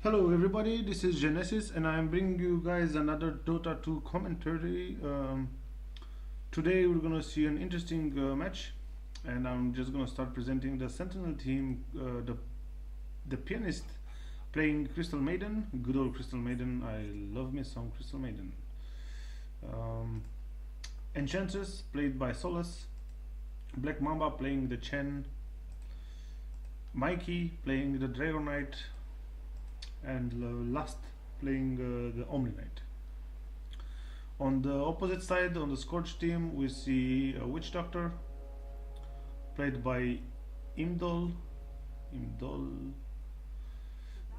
Hello everybody, this is Genesis and I am bringing you guys another Dota 2 commentary. Today we're gonna see an interesting match, and I'm just gonna start presenting the Sentinel team, the pianist playing Crystal Maiden, good old Crystal Maiden, I love me some Crystal Maiden. Enchantress played by Solus, Black Mamba playing the Chen, Mikey playing the Dragon Knight, and Lust playing the Omni Knight. On the opposite side, on the Scorch team, we see a Witch Doctor played by Imdol.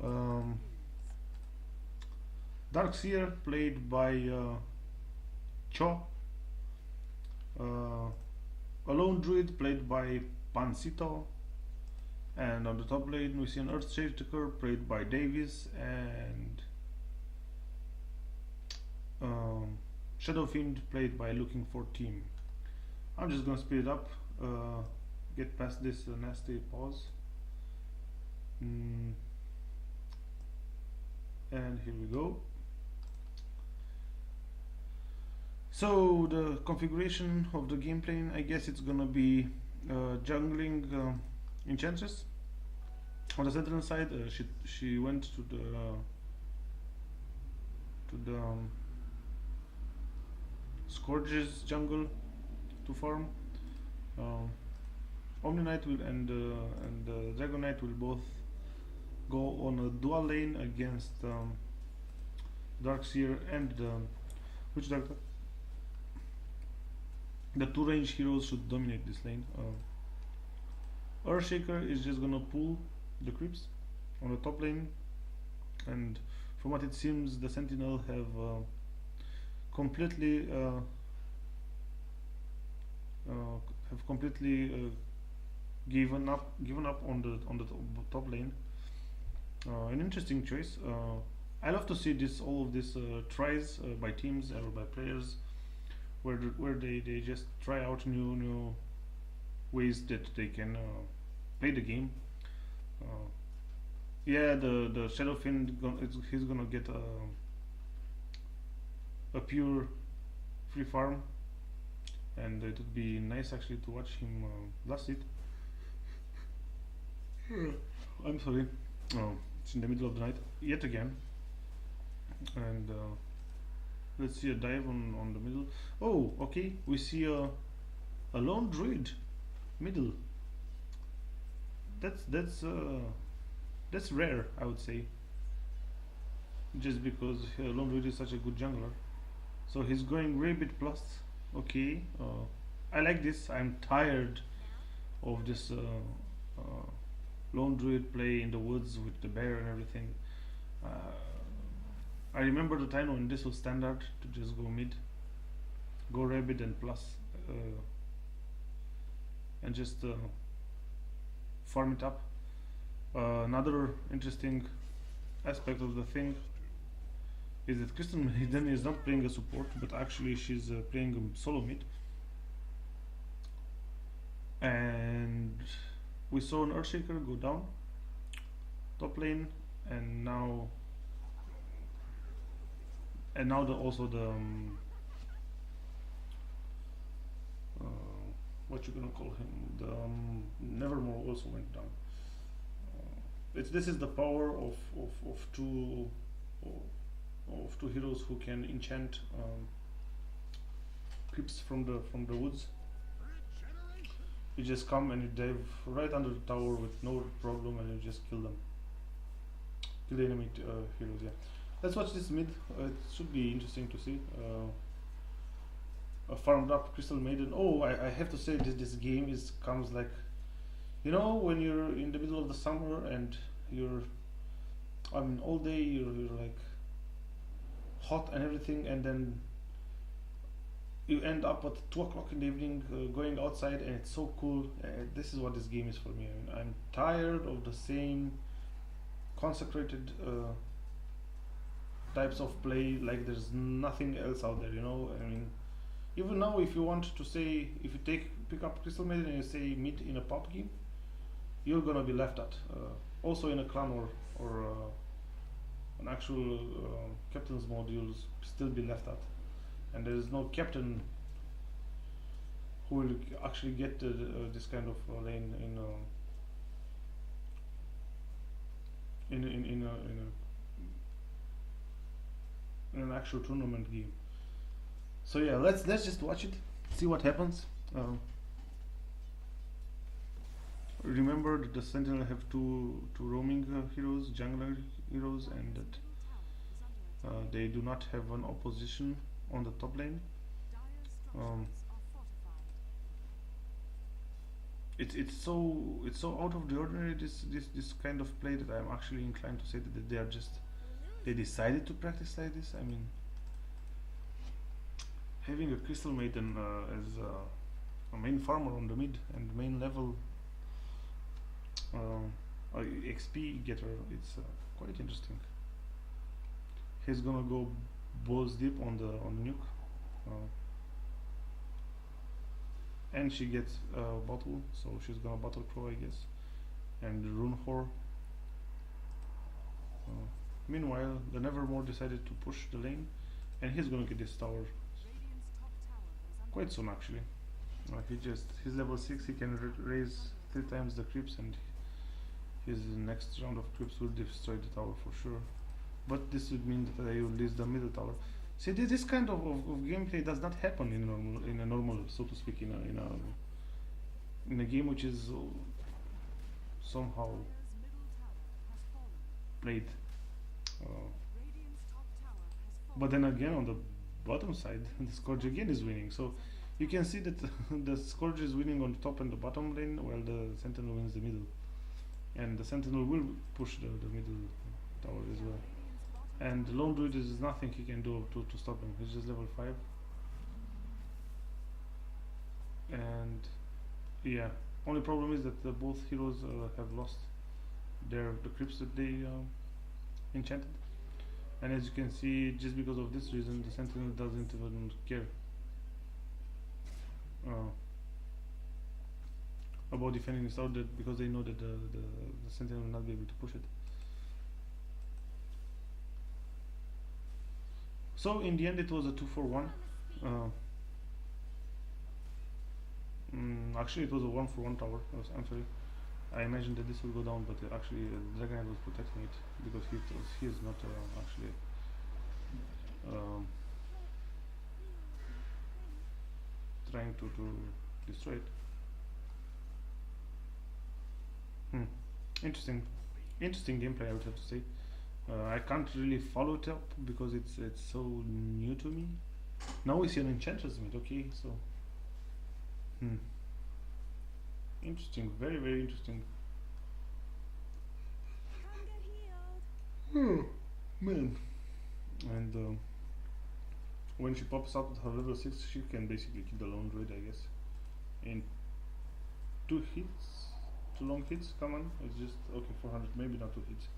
Um, Darkseer played by Cho. A Lone Druid played by Pancito. And on the top lane we see an Earthshaker played by Davis, and Shadow Fiend played by Looking for Team. I'm just gonna speed it up, get past this nasty pause, and here we go. So the configuration of the game plane, I guess it's gonna be jungling Enchantress. On the Sentinel side, she went to the Scourge's jungle to farm. Omni Knight and Dragon Knight will both go on a dual lane against Darkseer and Witch Doctor. The two range heroes should dominate this lane. Earthshaker is just gonna pull the creeps on the top lane, and from what it seems, the Sentinel have completely given up on the top lane. An interesting choice. I love to see all of this tries by teams or by players, where they just try out new ways that they can play the game. Yeah, the Shadow Fiend, he's gonna get a pure free farm, and it would be nice actually to watch him blast it. I'm sorry. It's in the middle of the night yet again, and let's see a dive on the middle. Oh, okay, we see a Lone Druid middle. That's rare, I would say, just because Lone Druid is such a good jungler. So he's going Rabbit plus. Okay, I like this. I'm tired of this Lone Druid play in the woods with the bear and everything. I remember the time when this was standard to just go mid, go Rabbit and plus, and just farm it up. Another interesting aspect of the thing is that Crystal Maiden is not playing a support, but actually she's playing a solo mid. And we saw an Earthshaker go down top lane, and now also the what you gonna call him, the Nevermore also went down. This is the power of two heroes who can enchant creeps from the woods. You just come and you dive right under the tower with no problem, and you just kill them. Kill the enemy heroes. Yeah, let's watch this mid. It should be interesting to see. A farmed up Crystal Maiden. Oh, I have to say this game comes like, you know, when you're in the middle of the summer and all day you're like hot and everything, and then you end up at 2 o'clock in the evening going outside, and it's so cool. This is what this game is for me. I mean, I'm tired of the same consecrated types of play, like there's nothing else out there, you know. I mean, even now, if you want to say, if you pick up Crystal Maiden and you say mid in a pop game, you're gonna be left at. Also in a clan or an actual captain's mode, you'll still be left out, and there is no captain who will actually get this kind of lane in an actual tournament game. So yeah, let's just watch it, see what happens. Remember that the Sentinel have two roaming heroes, jungler heroes, and that they do not have an opposition on the top lane. It's so out of the ordinary, this kind of play, that I'm actually inclined to say that they decided to practice like this. I mean, having a Crystal Maiden as a main farmer on the mid and main level XP getter, it's quite interesting. He's gonna go balls deep on the nuke, and she gets bottle, so she's gonna battle crow, I guess, and rune whore. Meanwhile, the Nevermore decided to push the lane, and he's gonna get this tower quite soon actually. He's level 6, he can raise 3 times the creeps, and his next round of creeps will destroy the tower for sure. But this would mean that I will lose the middle tower. See, this kind of gameplay does not happen in a normal, so to speak, in a game which is somehow played. But then again, on the bottom side, the Scourge again is winning. So you can see that the Scourge is winning on the top and the bottom lane, while the Sentinel wins the middle. And the Sentinel will push the middle tower as well. And the Lone Druid is nothing he can do to stop him. He's just level 5. And yeah, only problem is that both heroes have lost the creeps that they enchanted. And as you can see, just because of this reason, the Sentinel doesn't even care about defending this out, because they know that the Sentinel will not be able to push it. So in the end, it was a 2-for-1. Actually, it was a 1-for-1 tower. I'm sorry. I imagined that this will go down, but actually Dragonite was protecting it, because he is not actually trying to destroy it. Interesting gameplay, I would have to say. I can't really follow it up because it's so new to me. Now we see an Enchantress mid, okay, so interesting, very, very interesting. Oh man. And when she pops up at her level 6, she can basically kill the Lone Druid, I guess, in 2 long hits. Come on, it's just okay, 400, maybe not 2 hits,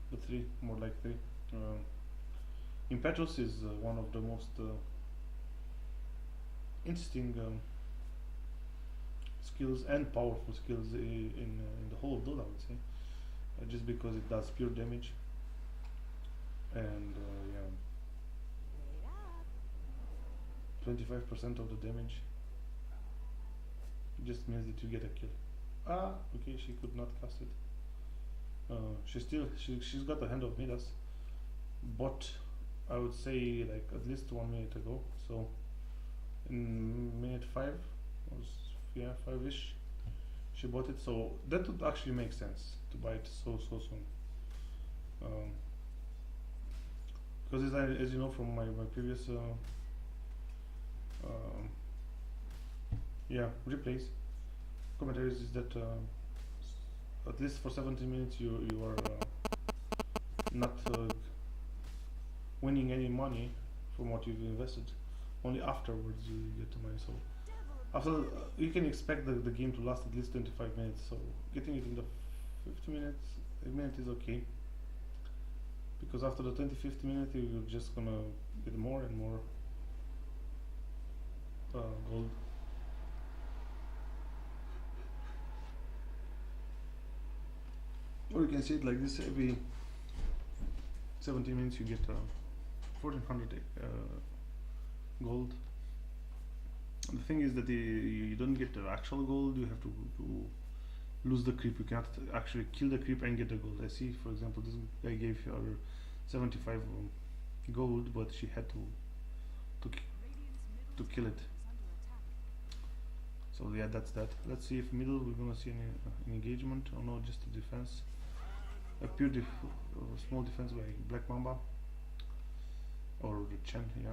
but 3, more like 3. Impetus is one of the most interesting skills and powerful skills in the whole of Dota, I would say, just because it does pure damage, and yeah, 25% of the damage just means that you get a kill. Okay, she could not cast it. She's got the hand of Midas, but I would say like at least 1 minute ago. So in minute 5, or 5ish, she bought it. So that would actually make sense to buy it so soon. Because as you know from my previous replays, commentaries, is that at least for 17 minutes you are not winning any money from what you've invested. Only afterwards you get the money. So after you can expect the game to last at least 25 minutes. So getting it in the 50 minutes, a minute is okay. Because after the 25th minute you're just gonna get more and more gold. Or you can see it like this: every 70 means you get 1400 gold. And the thing is that you don't get the actual gold, you have to lose the creep. You cannot actually kill the creep and get the gold. I see, for example, this guy gave her 75 gold, but she had to kill it. So yeah, that's that. Let's see if middle we're gonna see any engagement or no, just a defense. A pure small defense by Black Mamba or Chen, yeah.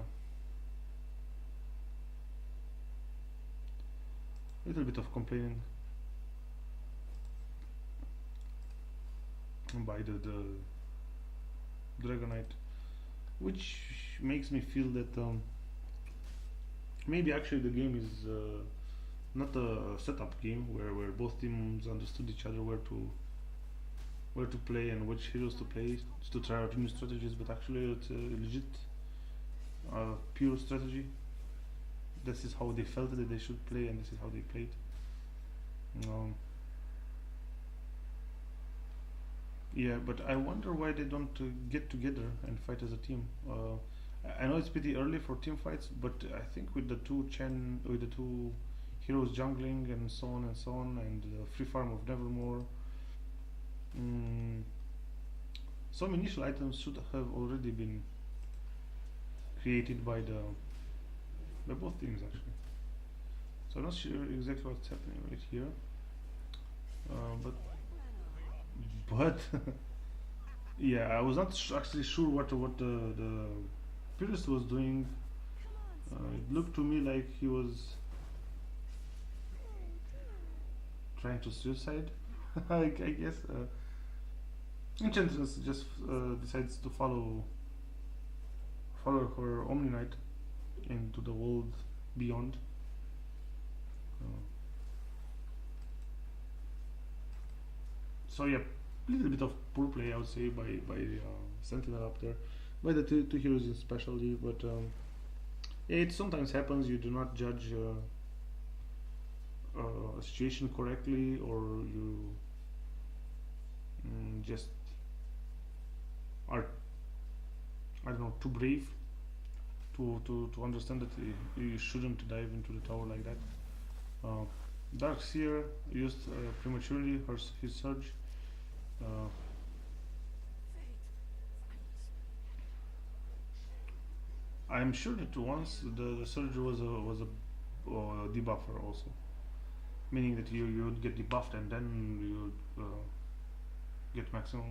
Little bit of complaining by the Dragonite, which makes me feel that maybe actually the game is not a setup game where both teams understood each other where to play and which heroes to play to try out new strategies, but actually it's a legit pure strategy. This is how they felt that they should play, and this is how they played. Yeah, but I wonder why they don't get together and fight as a team. I know it's pretty early for team fights, but I think with the two heroes jungling and so on, and the free farm of Nevermore, some initial items should have already been created by both teams actually. So I'm not sure exactly what's happening right here, but yeah, I was not actually sure what the Purist was doing. It looked to me like he was trying to suicide. I guess Enchantress just decides to follow her Omni Knight into the world beyond. So yeah, a little bit of poor play, I would say, by Sentinel up there, by the two heroes especially. But yeah, it sometimes happens. You do not judge a situation correctly, or you just are, I don't know, too brave to understand that you shouldn't dive into the tower like that. Darkseer used prematurely his surge. I'm sure that once the surge was a debuffer also, meaning that you would get debuffed and then you would get maximum.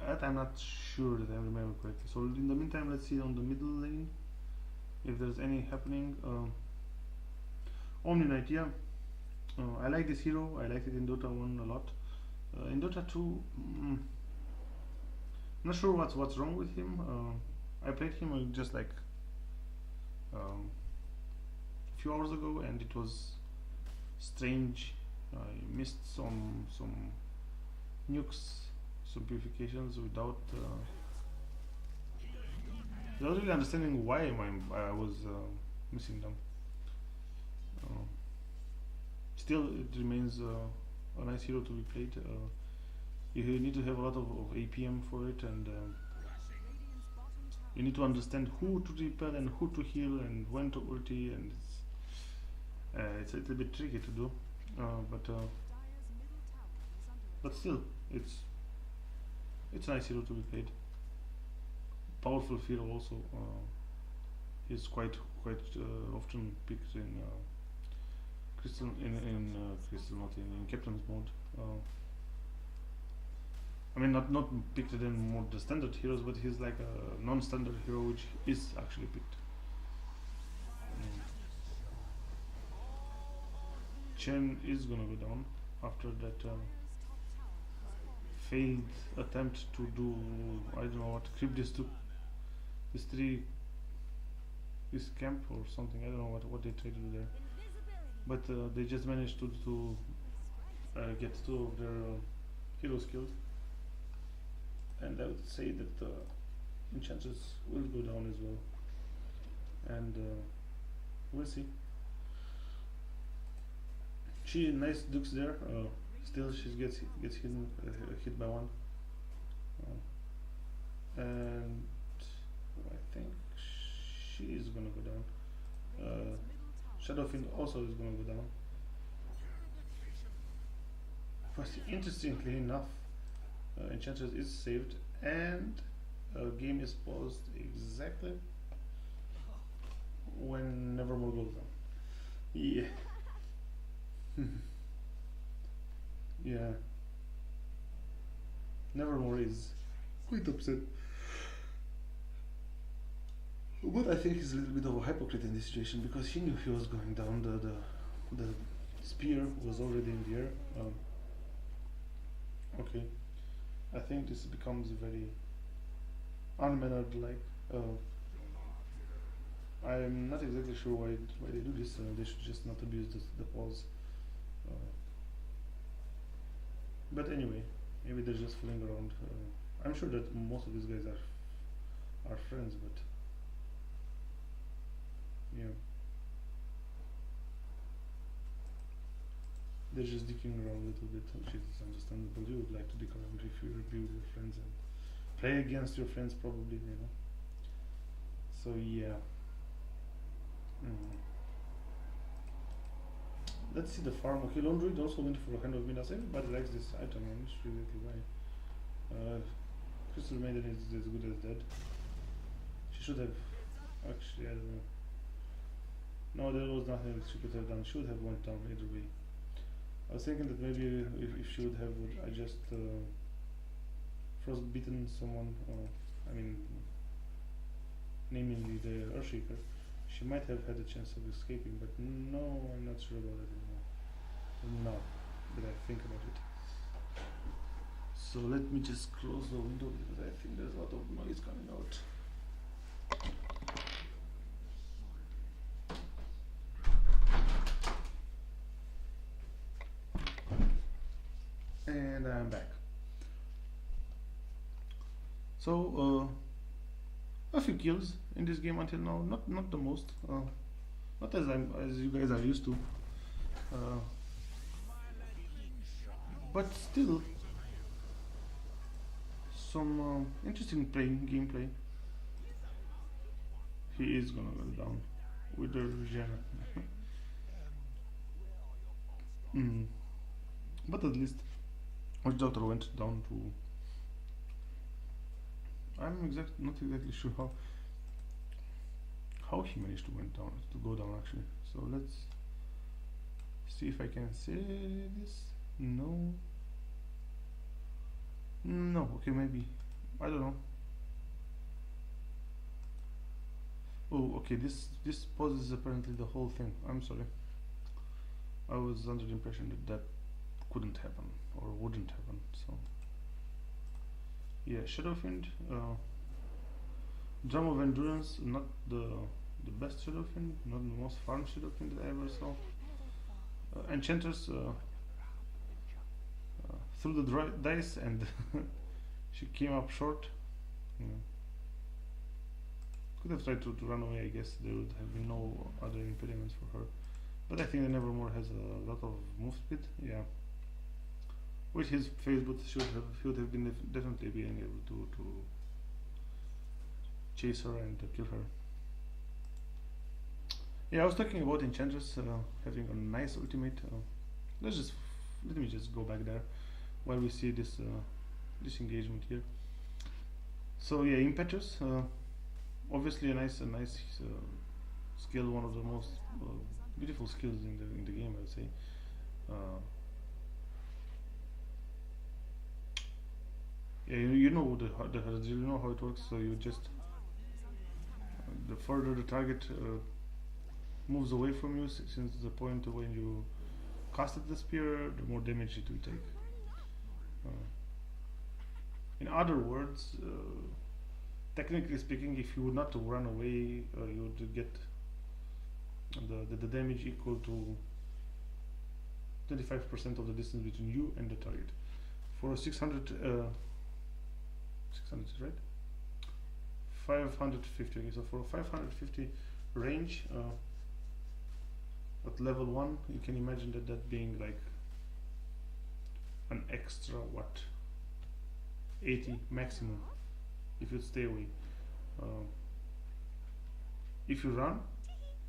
That I'm not sure that I remember correctly. So in the meantime, let's see on the middle lane if there's any happening. Omni Knight, yeah. I like this hero. I liked it in Dota 1 a lot. In Dota 2, not sure what's wrong with him. I played him just like a few hours ago, and it was strange. I missed some nukes, some purifications without really understanding why I was missing them. Still, it remains a nice hero to be played. You need to have a lot of APM for it, and you need to understand who to repel and who to heal and when to ulti, and it's a little bit tricky to do, but still, it's a nice hero to be played. Powerful hero also. He's quite often picked in Crystal, Crystal, not in Captain's mode. I mean, not picked in more the standard heroes, but he's like a non-standard hero which is actually picked. Chen is gonna go down after that failed attempt to do, I don't know what, creep this camp or something. I don't know what they tried to do there, but they just managed to get two of their heroes killed, and I would say that Enchantress will go down as well, and we'll see. She nice dukes there. Still, she gets hit by one. gonna go down. Shadowfiend also is gonna go down. But interestingly enough, Enchantress is saved and game is paused exactly when Nevermore goes down. Yeah. Yeah. Nevermore is quite upset. But I think he's a little bit of a hypocrite in this situation because he knew he was going down. The spear was already in the air. Okay. I think this becomes very unmannered like. I'm not exactly sure why they do this. They should just not abuse the pause. But anyway, maybe they're just fooling around. I'm sure that most of these guys are friends, but yeah, they're just dicking around a little bit, which is understandable. You would like to dick around if you're with your friends and play against your friends, probably, you know. So yeah. Let's see the farm. Okay, Lone Druid also went for a kind of Midas. Everybody likes this item, I'm not sure exactly why. Crystal Maiden is as good as dead. She should have, actually, I don't know. No, there was nothing that she could have done. She would have went down either way. I was thinking that maybe if she would have just frostbitten someone, I mean, namely the Earthshaker, she might have had a chance of escaping, but no, I'm not sure about it anymore. Now that I think about it. So let me just close the window because I think there's a lot of noise coming out. And I'm back. So a few kills in this game until now, not the most, not as you guys are used to, but still some interesting gameplay. He is gonna go down with the Regina. But at least which doctor went down to. I'm not exactly sure how he managed to go down actually. So let's see if I can say this. No. Okay, maybe. I don't know. Oh, okay. This pauses apparently the whole thing. I'm sorry. I was under the impression that couldn't happen or wouldn't happen. So yeah, Shadowfiend, Drum of Endurance, not the best Shadowfiend, not the most farm Shadowfiend that I ever saw. Enchantress threw the dice and she came up short. Could have tried to run away, I guess. There would have been no other impediments for her. But I think the Nevermore has a lot of move speed, yeah. With his phase boot he would have been definitely being able to chase her and kill her. Yeah, I was talking about Enchantress having a nice ultimate. Let me just go back there while we see this engagement here. So yeah, Impetus, obviously a nice skill, one of the most beautiful skills in the game, I would say. Yeah, you know you know how it works. So you just the further the target moves away from you, since the point when you casted the spear, the more damage it will take. In other words, technically speaking, if you would not run away, you would get the damage equal to 25% of the distance between you and the target. For 600, 600, right? 550. Okay, so for 550 range, at level 1, you can imagine that being like an extra what? 80 maximum if you stay away. if you run,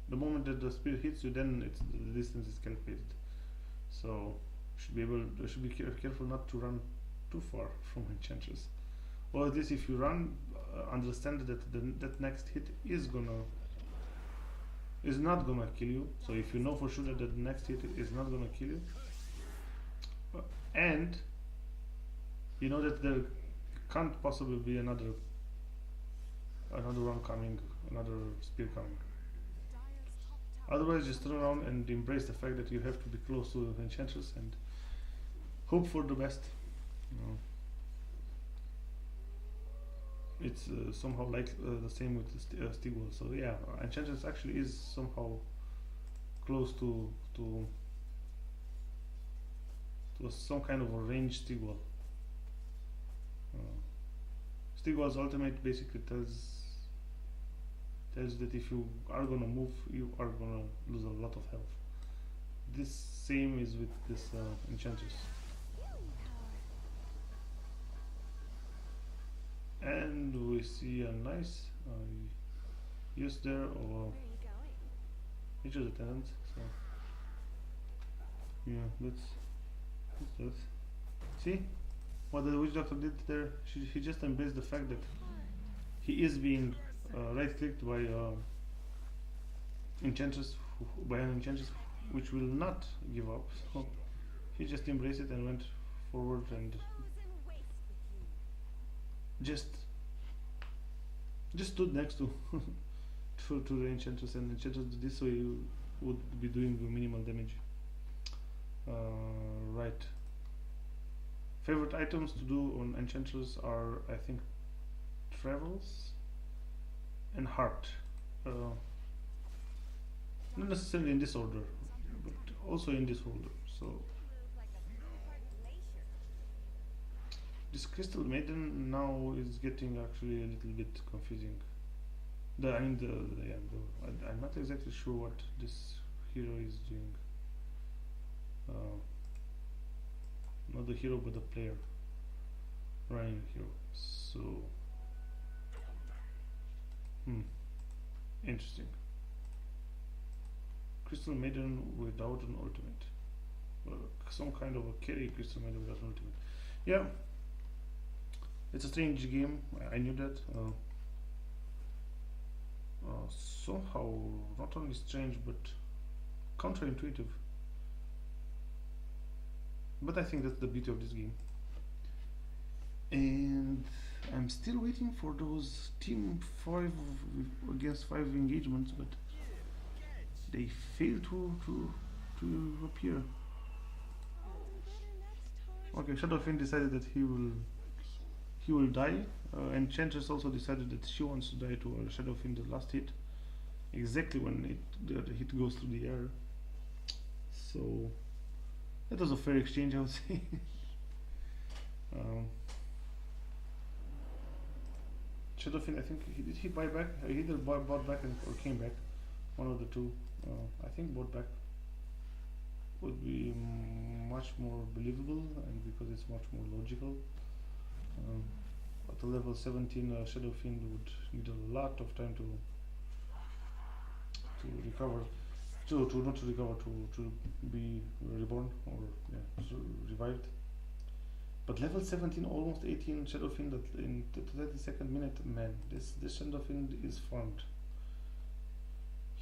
the moment that the spear hits you, then the distance is calculated. So should be careful not to run too far from Enchantress. Or at least if you run, understand that that next hit is not gonna kill you. So if you know for sure that the next hit is not gonna kill you, and you know that there can't possibly be another one coming, another spear coming. Otherwise, just turn around and embrace the fact that you have to be close to the Enchantress and hope for the best. It's somehow like the same with the Stigwall. So yeah, Enchantress actually is somehow close to some kind of a ranged Stigwall. Stigwall's ultimate basically tells that if you are gonna move, you are gonna lose a lot of health. This same is with this Enchantress. And we see a nice use there of each of the talents. So yeah, that's that. See what the witch doctor did there? He just embraced the fact that he is being right-clicked by Enchantress, by an Enchantress which will not give up. So he just embraced it and went forward and just stood next to to the Enchantress, and Enchantress did this, so you would be doing minimal damage. Right. Favorite items to do on Enchantress are, I think, Travels and Heart. Not necessarily in this order, but also in this order. So this Crystal Maiden now is getting actually a little bit confusing. I'm not exactly sure what this hero is doing. Not the hero, but the player running the hero. So interesting. Crystal Maiden without an ultimate. Some kind of a carry Crystal Maiden without an ultimate. Yeah, it's a strange game. I knew that. Somehow not only strange but counterintuitive. But I think that's the beauty of this game. And I'm still waiting for those team 5 against 5 engagements, but they fail to appear. Okay, Shadowfiend decided that he will die. Enchantress also decided that she wants to die to Shadowfiend the last hit, exactly when the hit goes through the air. So that was a fair exchange, I would say. Shadowfiend, I think he buy back? He either bought back or came back. One of the two. I think bought back would be much more believable, and because it's much more logical. At the level 17, Shadowfiend would need a lot of time to recover, to be reborn or revived. But level 17, almost 18 Shadowfiend in the 32nd minute, man, this Shadowfiend is farmed.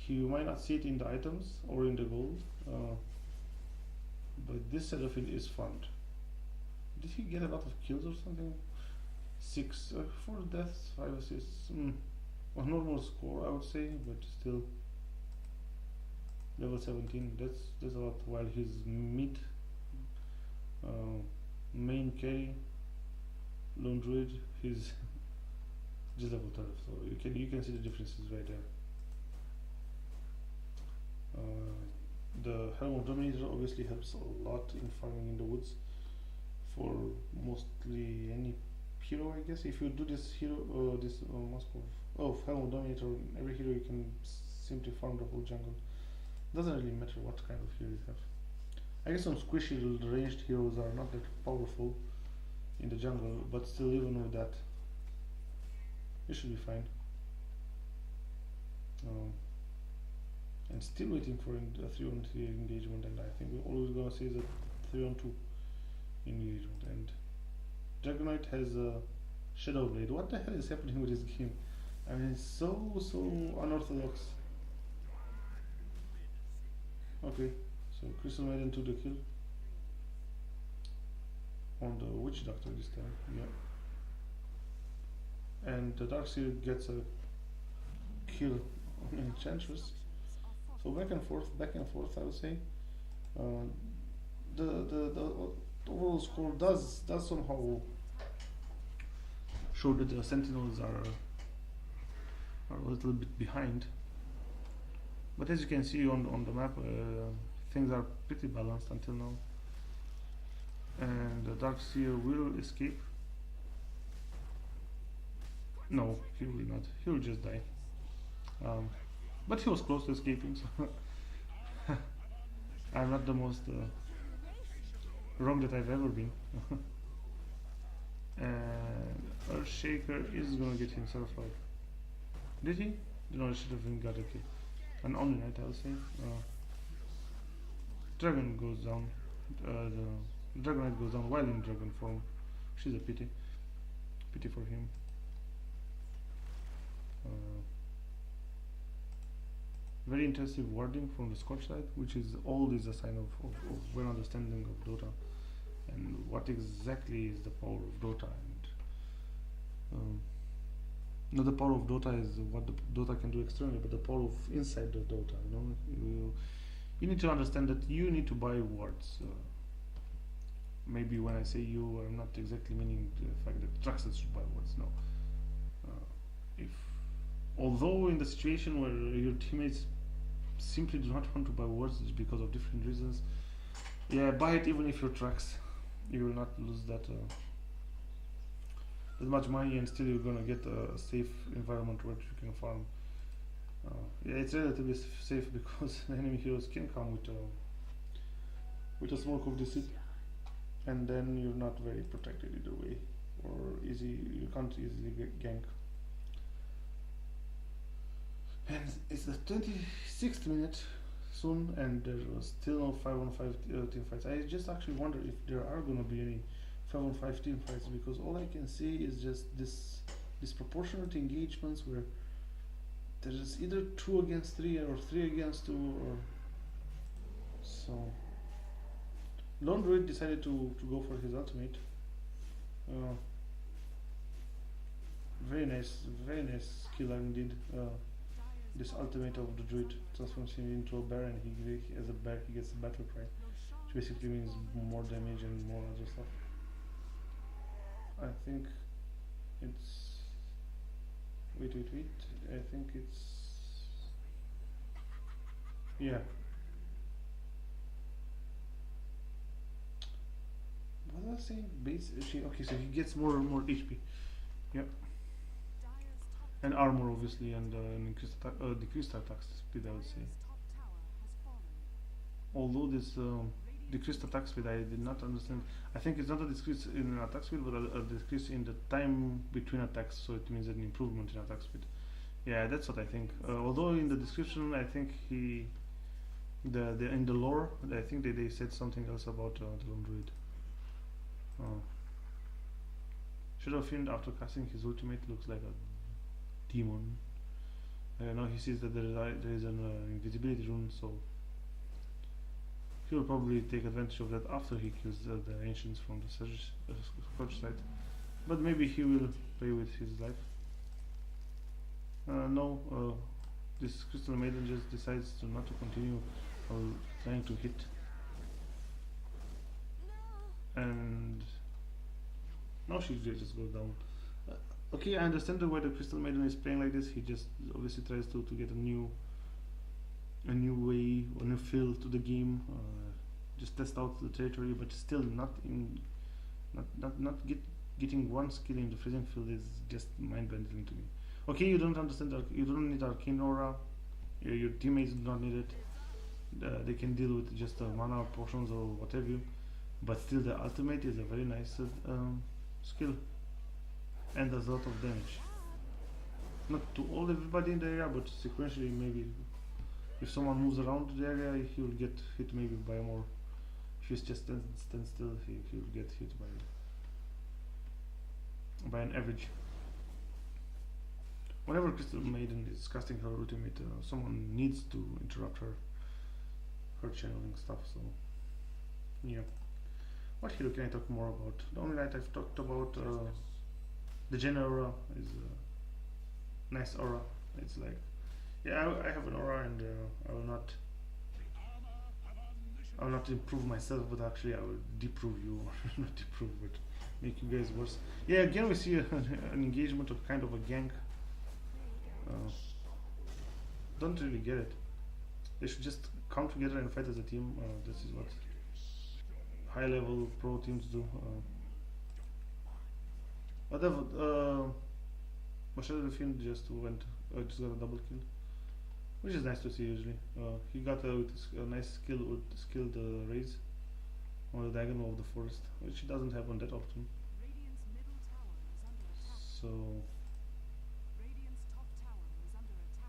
You might not see it in the items or in the gold, but this Shadowfiend is farmed. Did he get a lot of kills or something? 6, 4 deaths, 5 assists. A normal score, I would say, but still. Level 17, that's a lot. While his mid main carry, Lone Druid, he's just level 12. So you can see the differences right there. The Helm of Dominator obviously helps a lot in farming in the woods for mostly any hero, I guess. If you do this hero, this Mask of Helm of Dominator, every hero you can simply farm the whole jungle. Doesn't really matter what kind of hero you have. I guess some squishy ranged heroes are not that powerful in the jungle, but still, even with that, it should be fine. And still waiting for a 3-on-3 engagement, and I think we're always gonna see the 3-on-2 engagement. And Dragonite has a Shadow Blade. What the hell is happening with this game? I mean, it's so unorthodox. Okay, so Crystal Maiden to the kill on the Witch Doctor this time, yeah. And the Darkseer gets a kill on Enchantress. So back and forth, I would say. The overall score does somehow show that the Sentinels are a little bit behind. But as you can see on the map, things are pretty balanced until now. And the Darkseer will escape. No, he will not. He will just die. But he was close to escaping, so I'm not the most wrong that I've ever been. And Earthshaker is gonna get himself out. Did he? No, he should have got a kill. An Omni-Knight, I'll say. Dragon goes down. The Dragonite goes down while in dragon form. She's a pity. Pity for him. Very intensive wording from the Scotch side, which is always a sign of well understanding of Dota and what exactly is the power of Dota. And not the power of Dota is what the Dota can do externally, but the power of inside the Dota. You know, you need to understand that you need to buy words. Maybe when I say you, I'm not exactly meaning the fact that Traxxas should buy words. No. Although in the situation where your teammates simply do not want to buy words because of different reasons, yeah, buy it even if you're Trax. You will not lose that much money, and still you're gonna get a safe environment where you can farm. Yeah, it's relatively safe because enemy heroes can come with a smoke of deceit, and then you're not very protected either way, or you can't easily gank. And it's the 26th minute soon, and there was still no 5-on-5 team fights. I just actually wonder if there are gonna be any 5-on-5 team fights, because all I can see is just disproportionate engagements where there is either 2 against 3 or 3 against 2, or so. Lone Druid decided to go for his ultimate. Very nice skill indeed. This ultimate of the Druid transforms him into a bear, and as a bear he gets a battle cry, which basically means more damage and more other stuff. I think it's wait. I think it's, yeah. What was I saying? Base. Okay, so he gets more HP. Yep. And armor, obviously, and decreased attack speed, I would say. Although this decreased attack speed, I did not understand. I think it's not a decrease in attack speed, but a decrease in the time between attacks, so it means an improvement in attack speed. Yeah, that's what I think. Although in the description, I think in the lore, I think they said something else about the Lone Druid. Shadow Fiend, after casting his ultimate, looks like a demon. Now he sees that there is an invisibility rune, so he will probably take advantage of that after he kills the ancients from the Scotch side. But maybe he will play with his life. No, this Crystal Maiden just decides not to continue trying to hit. And now she just goes down. Okay, I understand why the Crystal Maiden is playing like this. He just obviously tries to get a new way, a new feel to the game. Just test out the territory, but still getting one skill in the freezing field is just mind-bending to me. Okay, you don't understand. You don't need Arcane Aura. Your teammates do not need it. They can deal with just mana potions or whatever. But still, the ultimate is a very nice skill, and does a lot of damage. not to all everybody in the area, but sequentially maybe if someone moves around the area, he will get hit maybe by more. If he's just stand still, he will get hit by an average. Whenever Crystal Maiden is casting her ultimate, someone needs to interrupt her channeling stuff. So yeah. What hero can I talk more about? The only light I've talked about, the Gen aura is a nice aura. It's like, yeah, I have an aura, and I will not improve myself, but actually I will deprove you, not deprove, but make you guys worse. Yeah, again we see an engagement of kind of a gang. Don't really get it. They should just come together and fight as a team. This is what high level pro teams do. Whatever. Machado Fiend just just got a double kill, which is nice to see. Usually, he got a nice skilled raise on the diagonal of the forest, which he doesn't happen that often. So,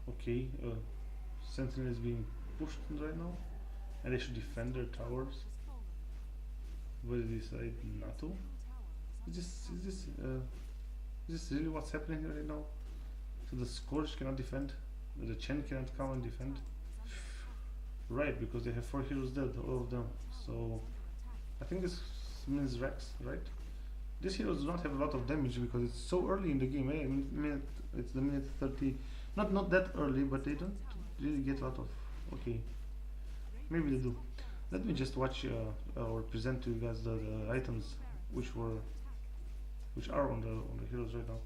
okay, Sentinel is being pushed right now, and they should defend their towers. Will they decide not to? Is this really what's happening right now? So the Scourge cannot defend, the Chen cannot come and defend. Right, because they have 4 heroes dead, all of them. So I think this means Rex, right? These heroes do not have a lot of damage because it's so early in the game. It's the minute 30. Not that early, but they don't really get a lot of. Okay, maybe they do. Let me just watch or present to you guys the items which are on the heroes right now.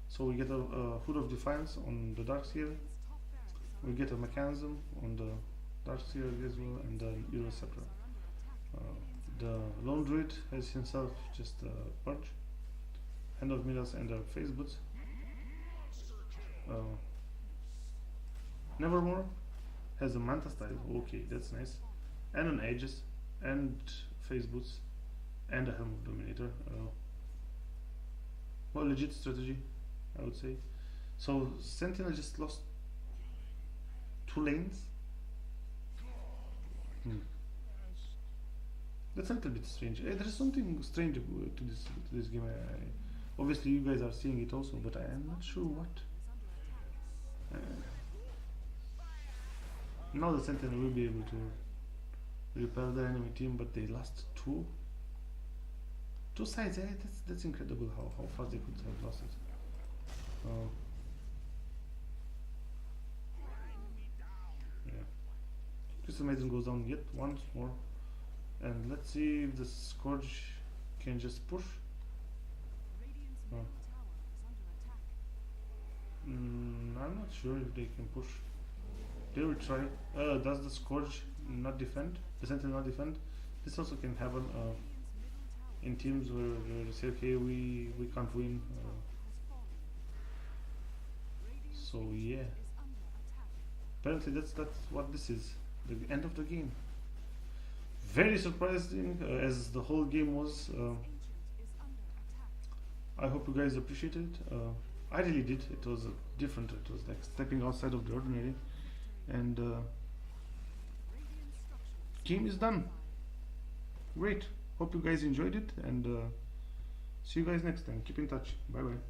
So we get a Hood of Defiance on the Darkseer. We get a Mechanism on the Darkseer as well, and the Euroscepter. The Lone Druid has himself just Purge, Hand of Midas, and Face Boots. Nevermore has a Manta style. Okay, that's nice. And an Aegis, and Face Boots, and a Helm of Dominator. Well, legit strategy, I would say. So Sentinel just lost 2 lanes. That's a little bit strange. There's something strange to this game. Obviously, you guys are seeing it also, but I am not sure what. Now the Sentinel will be able to repel the enemy team, but they lost 2 sides. That's incredible how fast they could have lost it. Yeah. Crystal Maiden goes down yet once more, and let's see if the Scourge can just push. I'm not sure if they can push. They will try. Does the Scourge not defend? The Sentinel not defend? This also can happen in teams where they say, okay, we can't win. So yeah. Apparently that's what this is. The end of the game. Very surprising as the whole game was. I hope you guys appreciated it. I really did. It was different. It was like stepping outside of the ordinary. And game is done. Great. Hope you guys enjoyed it, and see you guys next time. Keep in touch. Bye bye.